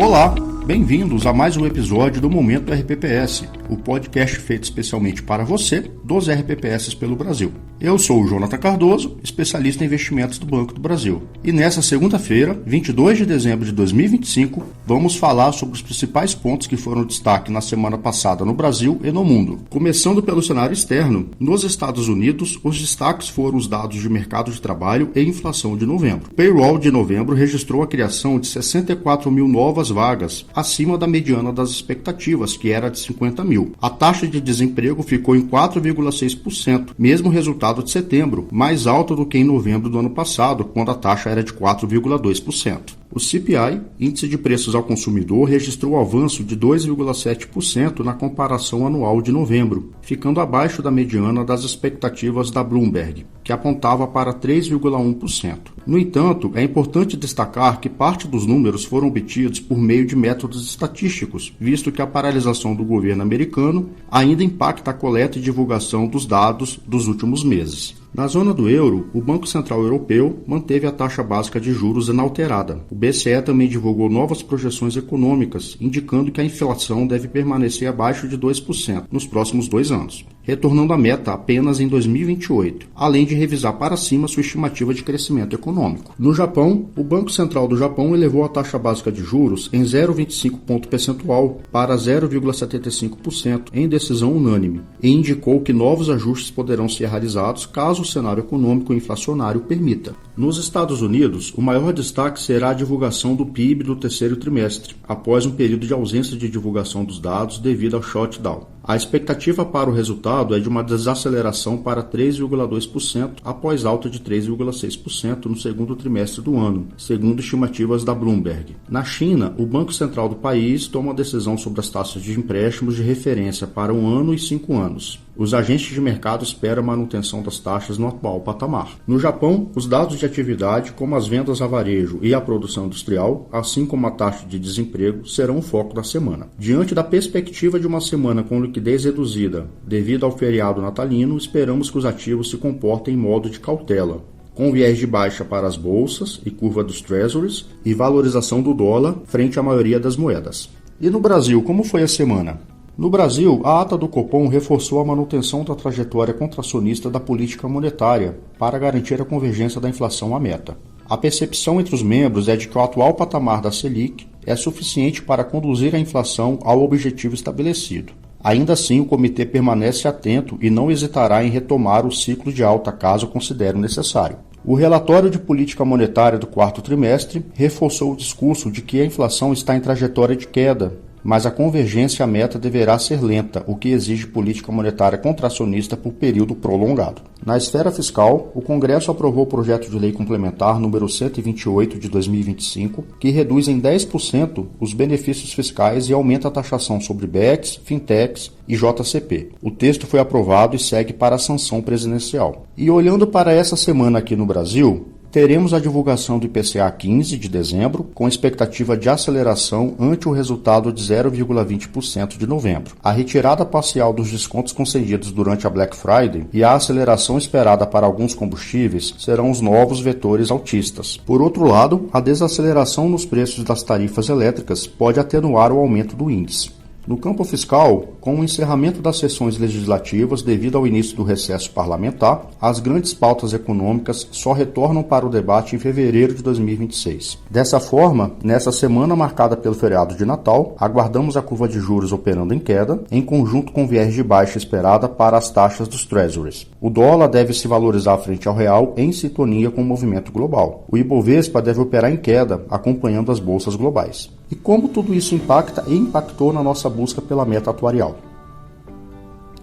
Olá, bem-vindos a mais um episódio do Momento RPPS, o podcast feito especialmente para você dos RPPS pelo Brasil. Eu sou o Jonathan Cardoso, especialista em investimentos do Banco do Brasil. E nessa segunda-feira, 22 de dezembro de 2025, vamos falar sobre os principais pontos que foram destaque na semana passada no Brasil e no mundo. Começando pelo cenário externo, nos Estados Unidos, os destaques foram os dados de mercado de trabalho e inflação de novembro. O payroll de novembro registrou a criação de 64 mil novas vagas, acima da mediana das expectativas, que era de 50 mil. A taxa de desemprego ficou em 4,6%, mesmo resultado de setembro, mais alto do que em novembro do ano passado, quando a taxa era de 4,2%. O CPI, Índice de Preços ao Consumidor, registrou avanço de 2,7% na comparação anual de novembro, ficando abaixo da mediana das expectativas da Bloomberg, que apontava para 3,1%. No entanto, é importante destacar que parte dos números foram obtidos por meio de métodos estatísticos, visto que a paralisação do governo americano ainda impacta a coleta e divulgação dos dados dos últimos meses. Na zona do euro, o Banco Central Europeu manteve a taxa básica de juros inalterada. O BCE também divulgou novas projeções econômicas, indicando que a inflação deve permanecer abaixo de 2% nos próximos 2 anos, retornando à meta apenas em 2028, além de revisar para cima sua estimativa de crescimento econômico. No Japão, o Banco Central do Japão elevou a taxa básica de juros em 0,25 ponto percentual para 0,75% em decisão unânime, e indicou que novos ajustes poderão ser realizados caso o cenário econômico inflacionário permita. Nos Estados Unidos, o maior destaque será a divulgação do PIB do terceiro trimestre, após um período de ausência de divulgação dos dados devido ao shutdown. A expectativa para o resultado é de uma desaceleração para 3,2% após alta de 3,6% no segundo trimestre do ano, segundo estimativas da Bloomberg. Na China, o Banco Central do país toma a decisão sobre as taxas de empréstimos de referência para 1 ano e 5 anos. Os agentes de mercado esperam a manutenção das taxas no atual patamar. No Japão, os dados de atividade, como as vendas a varejo e a produção industrial, assim como a taxa de desemprego, serão o foco da semana. Diante da perspectiva de uma semana com liquidez reduzida devido ao feriado natalino, esperamos que os ativos se comportem em modo de cautela, com viés de baixa para as bolsas e curva dos treasuries e valorização do dólar frente à maioria das moedas. E no Brasil, como foi a semana? No Brasil, a ata do Copom reforçou a manutenção da trajetória contracionista da política monetária para garantir a convergência da inflação à meta. A percepção entre os membros é de que o atual patamar da Selic é suficiente para conduzir a inflação ao objetivo estabelecido. Ainda assim, o comitê permanece atento e não hesitará em retomar o ciclo de alta caso considere necessário. O relatório de política monetária do quarto trimestre reforçou o discurso de que a inflação está em trajetória de queda, mas a convergência à meta deverá ser lenta, o que exige política monetária contracionista por período prolongado. Na esfera fiscal, o Congresso aprovou o projeto de lei complementar número 128 de 2025, que reduz em 10% os benefícios fiscais e aumenta a taxação sobre BECs, Fintechs e JCP. O texto foi aprovado e segue para a sanção presidencial. E olhando para essa semana aqui no Brasil, teremos a divulgação do IPCA 15 de dezembro, com expectativa de aceleração ante o resultado de 0,20% de novembro. A retirada parcial dos descontos concedidos durante a Black Friday e a aceleração esperada para alguns combustíveis serão os novos vetores altistas. Por outro lado, a desaceleração nos preços das tarifas elétricas pode atenuar o aumento do índice. No campo fiscal, com o encerramento das sessões legislativas devido ao início do recesso parlamentar, as grandes pautas econômicas só retornam para o debate em fevereiro de 2026. Dessa forma, nessa semana marcada pelo feriado de Natal, aguardamos a curva de juros operando em queda, em conjunto com viés de baixa esperada para as taxas dos treasuries. O dólar deve se valorizar frente ao real em sintonia com o movimento global. O Ibovespa deve operar em queda, acompanhando as bolsas globais. E como tudo isso impacta e impactou na nossa busca pela meta atuarial?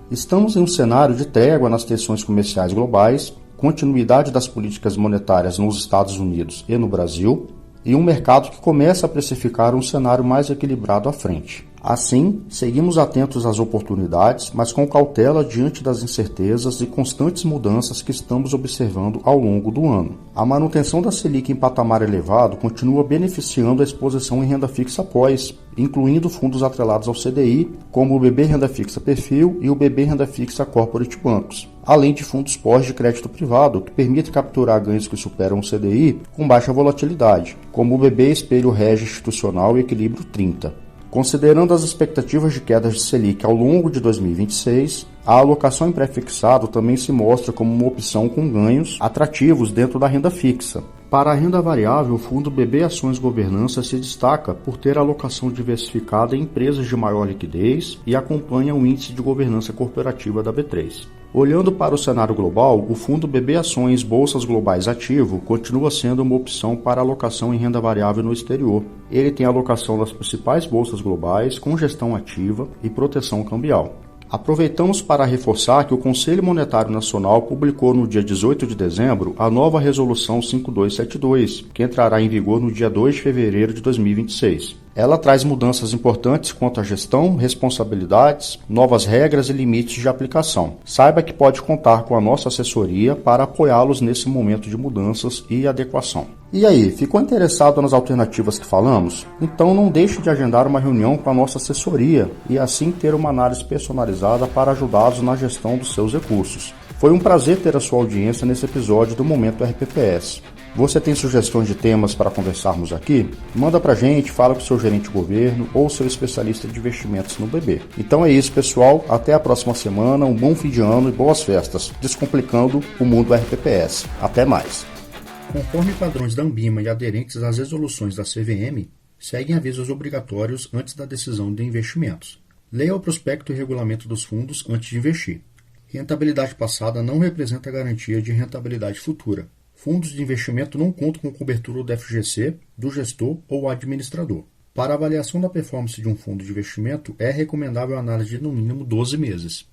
Estamos em um cenário de trégua nas tensões comerciais globais, continuidade das políticas monetárias nos Estados Unidos e no Brasil, e um mercado que começa a precificar um cenário mais equilibrado à frente. Assim, seguimos atentos às oportunidades, mas com cautela diante das incertezas e constantes mudanças que estamos observando ao longo do ano. A manutenção da Selic em patamar elevado continua beneficiando a exposição em renda fixa pós, incluindo fundos atrelados ao CDI, como o BB Renda Fixa Perfil e o BB Renda Fixa Corporate Bancos, além de fundos pós de crédito privado, que permitem capturar ganhos que superam o CDI com baixa volatilidade, como o BB Espelho Rege Institucional e Equilíbrio 30. Considerando as expectativas de quedas de Selic ao longo de 2026, a alocação em pré-fixado também se mostra como uma opção com ganhos atrativos dentro da renda fixa. Para a renda variável, o fundo BB Ações Governança se destaca por ter alocação diversificada em empresas de maior liquidez e acompanha o índice de governança corporativa da B3. Olhando para o cenário global, o fundo BB Ações Bolsas Globais Ativo continua sendo uma opção para alocação em renda variável no exterior. Ele tem alocação nas principais bolsas globais, com gestão ativa e proteção cambial. Aproveitamos para reforçar que o Conselho Monetário Nacional publicou no dia 18 de dezembro a nova Resolução 5272, que entrará em vigor no dia 2 de fevereiro de 2026. Ela traz mudanças importantes quanto à gestão, responsabilidades, novas regras e limites de aplicação. Saiba que pode contar com a nossa assessoria para apoiá-los nesse momento de mudanças e adequação. E aí, ficou interessado nas alternativas que falamos? Então não deixe de agendar uma reunião com a nossa assessoria e assim ter uma análise personalizada para ajudá-los na gestão dos seus recursos. Foi um prazer ter a sua audiência nesse episódio do Momento RPPS. Você tem sugestões de temas para conversarmos aqui? Manda pra gente, fala com o seu gerente de governo ou seu especialista de investimentos no BB. Então é isso, pessoal. Até a próxima semana, um bom fim de ano e boas festas, descomplicando o mundo RPPS. Até mais. Conforme padrões da Anbima e aderentes às resoluções da CVM, seguem avisos obrigatórios antes da decisão de investimentos. Leia o prospecto e regulamento dos fundos antes de investir. Rentabilidade passada não representa garantia de rentabilidade futura. Fundos de investimento não contam com cobertura do FGC, do gestor ou administrador. Para a avaliação da performance de um fundo de investimento, é recomendável a análise de no mínimo 12 meses.